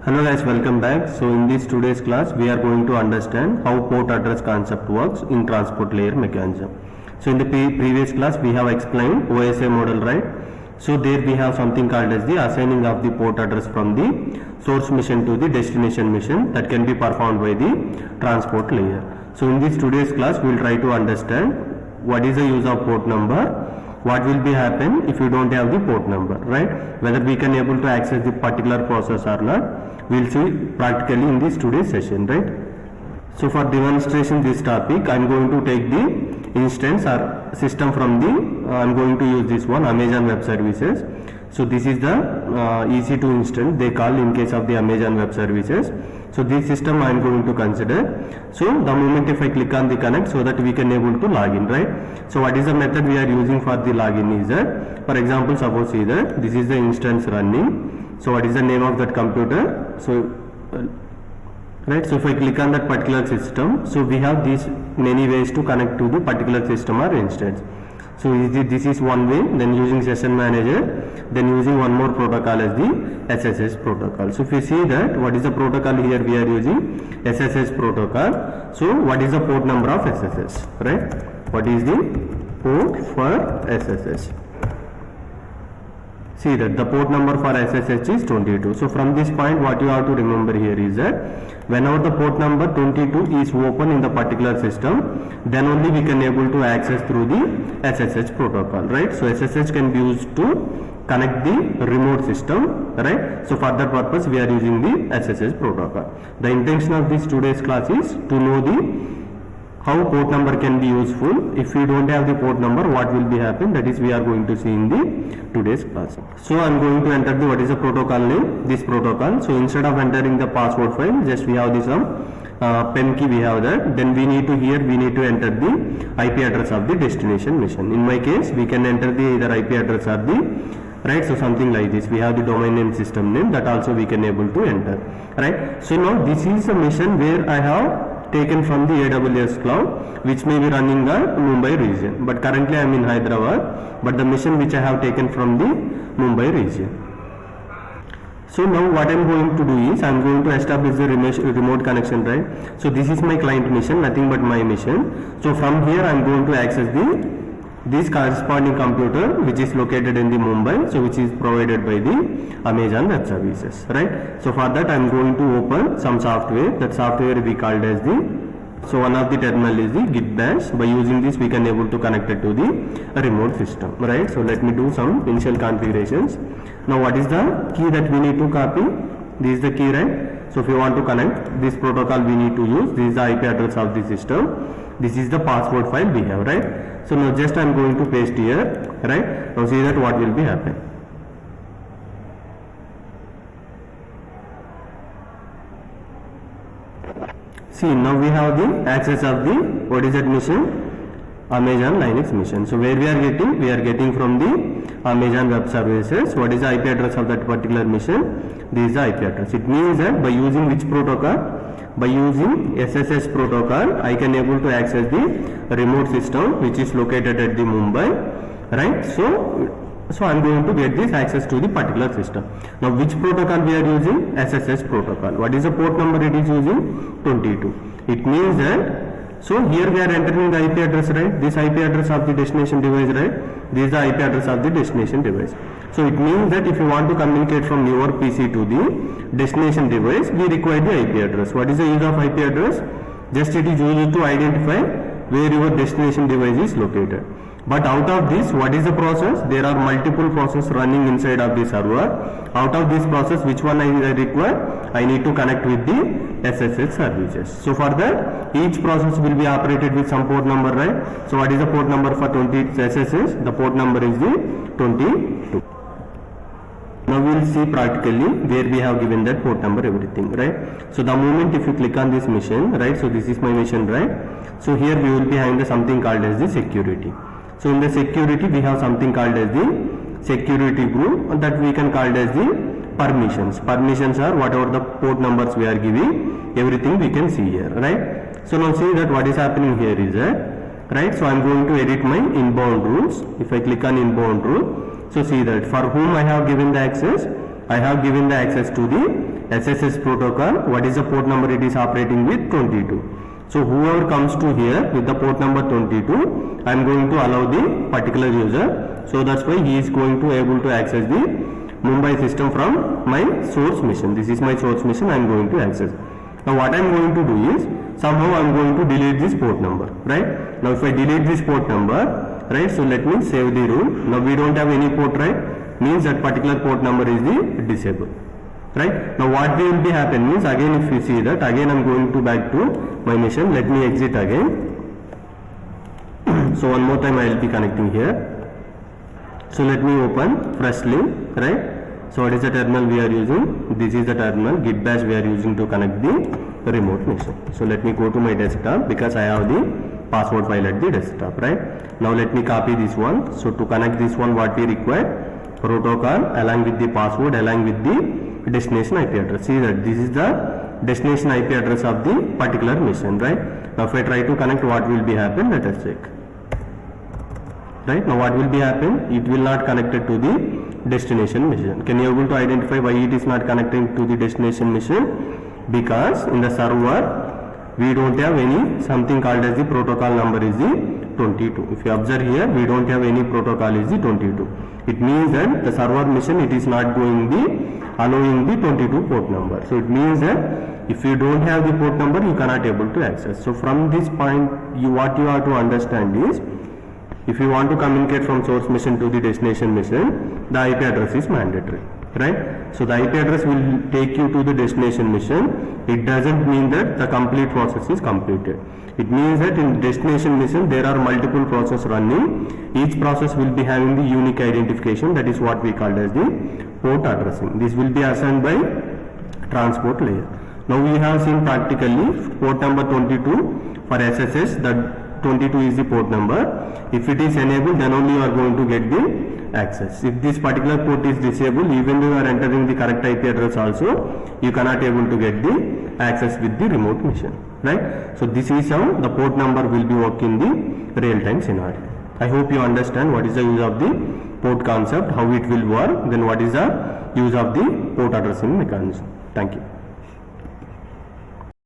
Hello guys, welcome back. So in this today's class we are going to understand how port address concept works in transport layer mechanism. So in the previous class we have explained OSI model, right? So there we have something called as the assigning of the port address from the source mission to the destination mission that can be performed by the transport layer. So in this today's class we will try to understand what is the use of port number, what will be happen if you don't have the port number, right? Whether we can able to access the particular process or not, we'll see practically in this today's session, right? So for demonstration this topic, I'm going to take the instance or system from the, I'm going to use this one, Amazon Web Services. So this is the EC2 instance they call in case of the Amazon Web Services. So this system I am going to consider. So the moment if I click on the connect, so that we can able to log in, right? So what is the method we are using for the login is that, for example, suppose see that this is the instance running. So what is the name of that computer? So right, so if I click on that particular system, so we have these many ways to connect to the particular system or instance. So this is one way, then using session manager, then using one more protocol as the SSH protocol. So if you see that what is the protocol here, we are using SSH protocol. So what is the port number of SSH, right? What is the port for SSH? See that the port number for SSH is 22. So from this point what you have to remember here is that whenever the port number 22 is open in the particular system, then only we can able to access through the SSH protocol, right? So SSH can be used to connect the remote system, right? So for that purpose we are using the SSH protocol. The intention of this today's class is to know the how port number can be useful. If we don't have the port number, what will be happen, that is we are going to see in the today's class. So I am going to enter the what is the protocol name, this protocol. So instead of entering the password file, just we have this pen key, we have that. Then we need to enter the IP address of the destination mission. In my case we can enter the either IP address or the, right? So something like this, we have the domain name, system name, that also we can able to enter, right? So now this is a mission where I have taken from the AWS cloud, which may be running the Mumbai region, but currently I am in Hyderabad, but the mission which I have taken from the Mumbai region. So now what I am going to do is I am going to establish the remote connection, right? So this is my client mission, nothing but my mission. So from here I am going to access this corresponding computer which is located in the Mumbai, so which is provided by the Amazon Web Services, right? So for that I am going to open some software. That software we called as the, so one of the terminal is the git bash. By using this we can able to connect it to the remote system, right? So let me do some initial configurations. Now what is the key that we need to copy? This is the key, right? So if you want to connect this protocol we need to use, this is the IP address of the system, this is the password file we have, right? So now just I am going to paste here, right? Now see that what will be happen. See, now we have the access of the, what is that mission? Amazon Linux mission. So where we are getting from the Amazon Web Services. What is the IP address of that particular mission? This is the IP address. It means that by using which protocol? By using SSH protocol, I can able to access the remote system which is located at the Mumbai, right? So I am going to get this access to the particular system. Now which protocol we are using? SSH protocol. What is the port number it is using? 22. It means that, so here we are entering the IP address, right? This IP address of the destination device, right? This is the IP address of the destination device. So it means that if you want to communicate from your PC to the destination device, we require the IP address. What is the use of IP address? Just it is used to identify where your destination device is located. But out of this, what is the process? There are multiple processes running inside of the server. Out of this process, which one I require? I need to connect with the SSH services. So for that, each process will be operated with some port number, right? So what is the port number for SSH? The port number is the 22. Now we will see practically where we have given that port number, everything, right? So the moment if you click on this mission, right? So this is my mission, right? So here we will be having something called as the security. So in the security we have something called as the security group, that we can call as the permissions. Permissions are whatever the port numbers we are giving, everything we can see here, right? So now see that what is happening here is that, right? So I am going to edit my inbound rules. If I click on inbound rule, so see that for whom I have given the access, I have given the access to the SSH protocol. What is the port number it is operating with? 22. So whoever comes to here with the port number 22, I am going to allow the particular user. So that's why he is going to able to access the Mumbai system from my source machine. This is my source machine I am going to access. Now what I am going to do is, somehow I am going to delete this port number, right? Now if I delete this port number, right, so let me save the rule. Now we don't have any port, right? Means that particular port number is the disabled, right? Now what will be happen means, again if you see that, again I am going to back to my machine. Let me exit again. So one more time I will be connecting here. So let me open freshly, right? So what is the terminal we are using? This is the terminal. Git bash we are using to connect the remote machine. So let me go to my desktop because I have the password file at the desktop, right? Now let me copy this one. So to connect this one, what we require? Protocol along with the password along with the destination IP address. See that this is the destination IP address of the particular machine, right? Now if I try to connect, what will be happen? Let us check. Right, now what will be happen? It will not connected to the destination machine. Can you able to identify why it is not connecting to the destination machine? Because in the server we don't have any something called as the protocol number is the 22. If you observe here, we don't have any protocol is the 22. It means that the server machine, it is not going the allowing the 22 port number. So it means that if you don't have the port number, you cannot able to access. So from this point, what you have to understand is, if you want to communicate from source machine to the destination machine, the IP address is mandatory, right? So the IP address will take you to the destination machine. It doesn't mean that the complete process is completed. It means that in destination machine there are multiple processes running. Each process will be having the unique identification. That is what we call as the port addressing. This will be assigned by transport layer. Now we have seen practically port number 22 for SSH. That 22 is the port number. If it is enabled, then only you are going to get the access. If this particular port is disabled, even though you are entering the correct IP address also, you cannot able to get the access with the remote machine, right? So this is how the port number will be work in the real-time scenario. I hope you understand what is the use of the port concept, how it will work, then what is the use of the port addressing mechanism. Thank you.